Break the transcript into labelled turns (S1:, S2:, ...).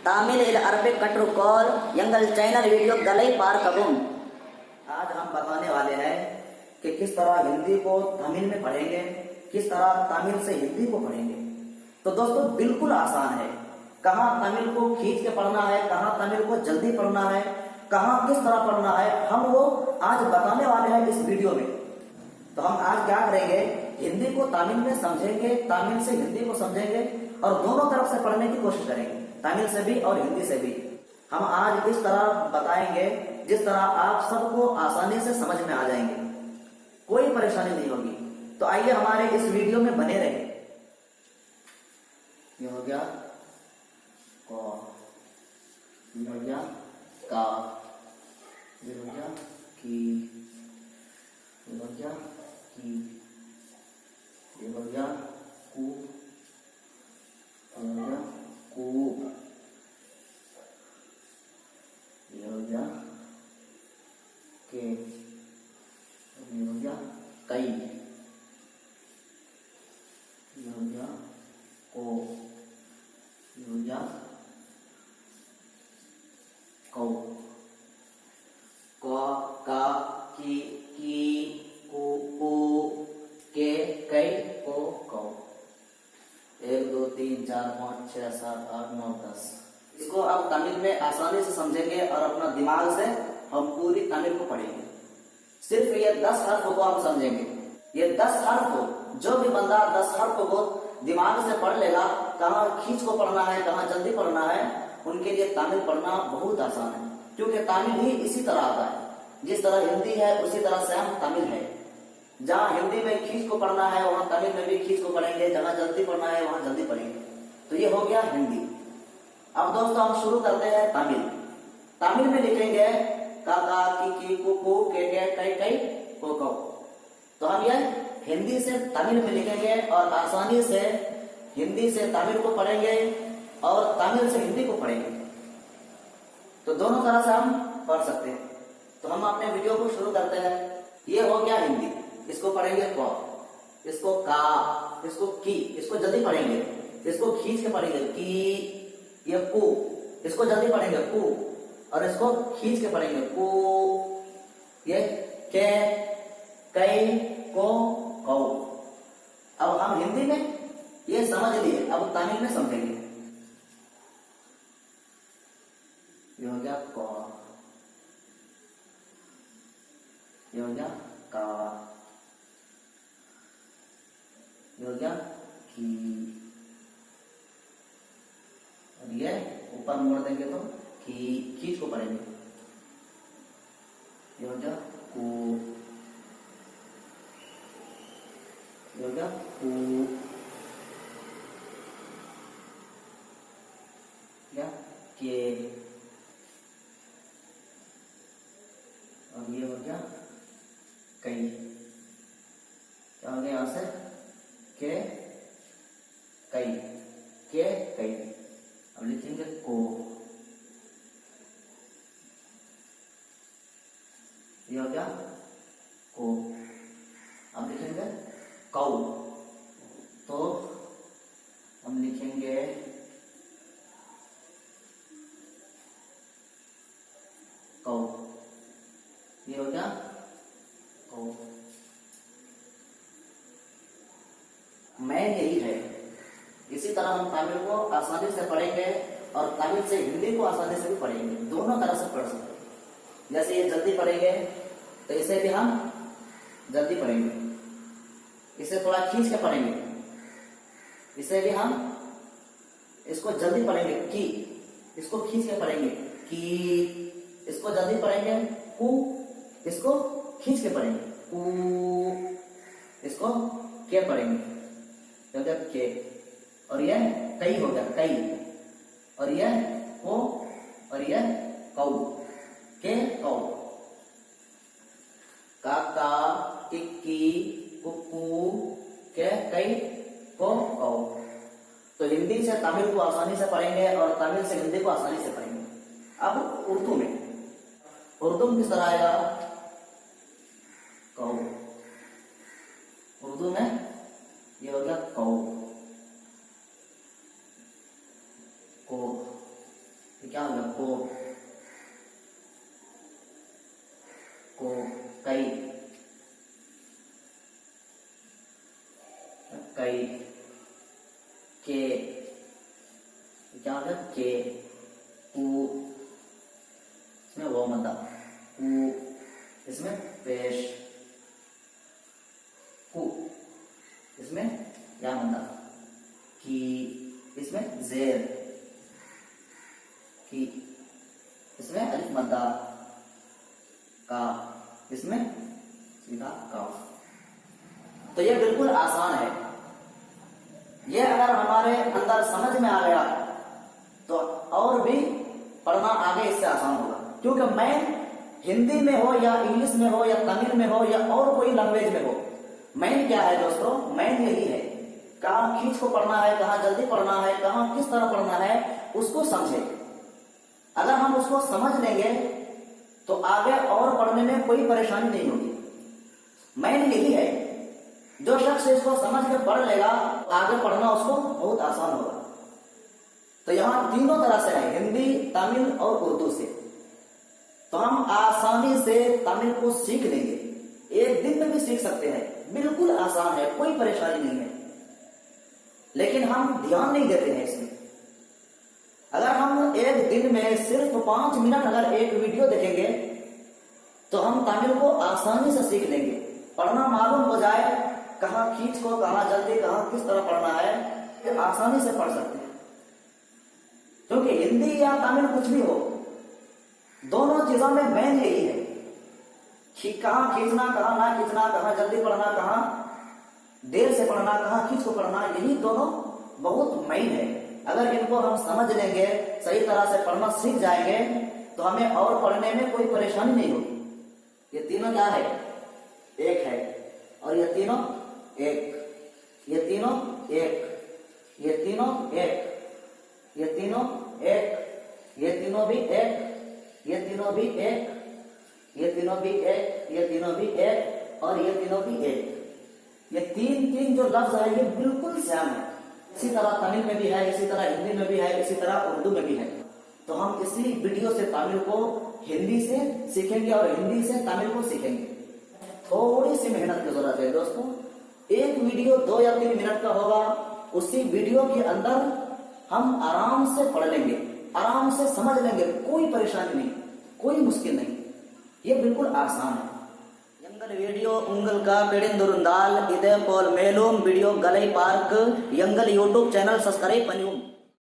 S1: तामिल Arabic कटरुकोल यंगल channel video गलई पार kaboom. आज हम बताने वाले हैं कि किस तरह हिंदी को तमिल में पढ़ेंगे, किस तरह तमिल से हिंदी को पढ़ेंगे। तो दोस्तों बिल्कुल आसान है। कहाँ तमिल को खींच के पढ़ना है, कहाँ तमिल को जल्दी पढ़ना है, कहाँ किस तरह पढ़ना है, हम वो आज बताने वाले हैं इस वीडियो में। तो हम आज क्या करेंगे, हिंदी को तमिल में समझेंगे, तमिल से हिंदी को समझेंगे और दोनों तरफ से पढ़ने की कोशिश करेंगे, तमिल से भी और हिंदी से भी। हम आज इस तरह बताएंगे जिस तरह आप सबको आसानी से समझ में आ जाएंगे, कोई परेशानी नहीं होगी। तो आइए हमारे इस वीडियो में बने रहे। ये हो गया क, ये हो गया का, ये हो गया की, ये हो गया की, ये हो गया कु, ये हो गया कु, ये हो गया के, ये हो गया कई, ये हो गया को, ये हो गया कौ, क, का, की, कु, के, कई, को, कौ। 1 2 3 4 5 6 7 8 9 10। इसको अब तमिल में आसानी से समझेंगे और अपना दिमाग से हम पूरी तमिल को पढ़ेंगे। सिर्फ ये 10 हर्फ को हम समझेंगे। ये 10 हर्फ, जो भी बंदा 10 हर्फ को दिमाग से पढ़ लेगा, कहाँ खींच को पढ़ना है, कहाँ जल्दी पढ़ना है, उनके लिए तमिल पढ़ना बहुत आसान है। क्योंकि तमिल ही इसी तरह आता है, जिस तरह हिंदी है उसी तरह से हम तमिल है। जहाँ हिंदी में खींच को पढ़ना है वहां तमिल में भी खींच को पढ़ेंगे, जहाँ जल्दी पढ़ना है वहां जल्दी पढ़ेंगे। तो ये हो गया हिंदी। अब दोस्तों हम शुरू करते हैं तमिल। तमिल में लिखेंगे का, की, कु, के, कई, कई, को, कौ। तो हम ये हिंदी से तमिल में लिखेंगे और आसानी से हिंदी से तमिल को पढ़ेंगे और तमिल से हिंदी को पढ़ेंगे। तो दोनों तरह से हम पढ़ सकते हैं। तो हम अपने वीडियो को शुरू करते हैं। ये हो गया हिंदी। इसको पढ़ेंगे क, इसको का, इसको की, इसको जल्दी पढ़ेंगे, इसको खींच के पढ़ेंगे की, ये कु, इसको जल्दी पढ़ेंगे कु, और इसको खींच के पढ़ेंगे कु, ये के, कई, को, कौ। अब हम हिंदी में ये समझ लिए, अब तमिल में समझेंगे। ये हो गया क, ये हो गया का, ये हो गया की, और ये ऊपर मोड़ देंगे तो की, खींच को पढ़ेंगे। ये हो गया कु, ये हो गया कु, या के, और ये हो गया कई। क्या हो गया यहां से के, कई, के, कई। अब लिखेंगे को, ये हो गया को। अब लिखेंगे कौ, तो हम लिखेंगे कौ। ये हो गया कौ। मैन यही है। इसी तरह हम तमिल को आसानी से पढ़ेंगे और तमिल से हिंदी को आसानी से भी पढ़ेंगे, दोनों तरह से पढ़ सकते हैं। जैसे ये जल्दी पढ़ेंगे तो इसे भी हम जल्दी पढ़ेंगे, इसे थोड़ा खींच के पढ़ेंगे, इसे भी हम इसको जल्दी पढ़ेंगे की, इसको खींच के पढ़ेंगे की, इसको जल्दी पढ़ेंगे कु, इसको खींच के पढ़ेंगे कु, इसको के पढ़ेंगे के, और यह कई हो गया कई, और यह को, और यह कौ, के, कौ। का, की, कुकु, के, कई, को, कौ। तो हिंदी से तमिल को आसानी से पढ़ेंगे और तमिल से हिंदी को आसानी से पढ़ेंगे। अब उर्दू में, उर्दू में किस तरह आएगा, कौ। उर्दू में ये हो गया कौ, को, क्या होगा? को कई, कई, के क्या होगा? के, कु, इसमें वो मदा, कु, इसमें पेश, कु, इसमें या मदा, की, इसमें जेर, की, इसमें अलिफ मदा, का, इसमें सीधा काफ। तो ये बिल्कुल आसान है। ये अगर हमारे अंदर समझ में आ गया तो और भी पढ़ना आगे इससे आसान होगा। क्योंकि मैं हिंदी में हो या इंग्लिश में हो या तमिल में हो या और कोई लैंग्वेज में हो, मैन क्या है दोस्तों? मैन यही है, कहाँ खींच को पढ़ना है, कहाँ जल्दी पढ़ना है, कहाँ किस तरह पढ़ना है, उसको समझे। अगर हम उसको समझ लेंगे तो आगे और पढ़ने में कोई परेशानी नहीं होगी। मैन यही है, जो शख्स इसको समझ के पढ़ लेगा आगे पढ़ना उसको बहुत आसान होगा। तो यहां तीनों तरह से है, हिंदी, तमिल और उर्दू से। तो हम आसानी से तमिल को सीख लेंगे, एक दिन में भी सीख सकते हैं, बिल्कुल आसान है, कोई परेशानी नहीं है। लेकिन हम ध्यान नहीं देते हैं इसमें। अगर हम एक दिन में सिर्फ 5 मिनट अगर एक वीडियो देखेंगे तो हम तमिल को आसानी से सीख लेंगे। पढ़ना मालूम हो जाए, कहाँ खींच को, कहाँ जल्दी, कहाँ किस तरह पढ़ना है, ये आसानी से पढ़ सकते हैं। क्योंकि हिंदी या तमिल कुछ भी हो, दोनों चीजों में मेन यही है कि कहाँ खींचना, कहाँ ना खींचना, कहाँ जल्दी पढ़ना, कहाँ देर से पढ़ना, कहाँ खींच को पढ़ना, यही दोनों बहुत मेन है। अगर इनको हम समझ लेंगे, सही तरह से पढ़ना सीख जाएंगे तो हमें और पढ़ने में कोई परेशानी नहीं होगी। ये तीनों क्या है? एक है। और ये तीनों एक, ये तीनों एक, ये तीनों एक, ये तीनों एक, ये तीनों भी एक, ये तीनों भी एक, ये तीनों भी एक, ये तीनों भी एक, और ये तीनों भी एक। ये तीन जो लफ्ज है ये बिल्कुल सेम है। इसी तरह तमिल में भी है, इसी तरह हिंदी में भी है, इसी तरह उर्दू में भी है। तो हम इसी वीडियो से तमिल को हिंदी से सीखेंगे और हिंदी से तमिल को सीखेंगे। थोड़ी सी मेहनत की जरूरत है दोस्तों। एक वीडियो 2 या 3 मिनट का होगा, उसी वीडियो के अंदर हम आराम से पढ़ लेंगे, आराम से समझ लेंगे, कोई परेशानी नहीं, कोई मुश्किल नहीं, ये बिल्कुल आसान है। எங்கள் வீடியோ உங்களுக்காக பிடித்திருந்தால் இதே போல் மேலும் வீடியோக்களை பார்க்க எங்கள் யூடியூப் சேனல் சப்ஸ்கிரைப் பண்ணவும்।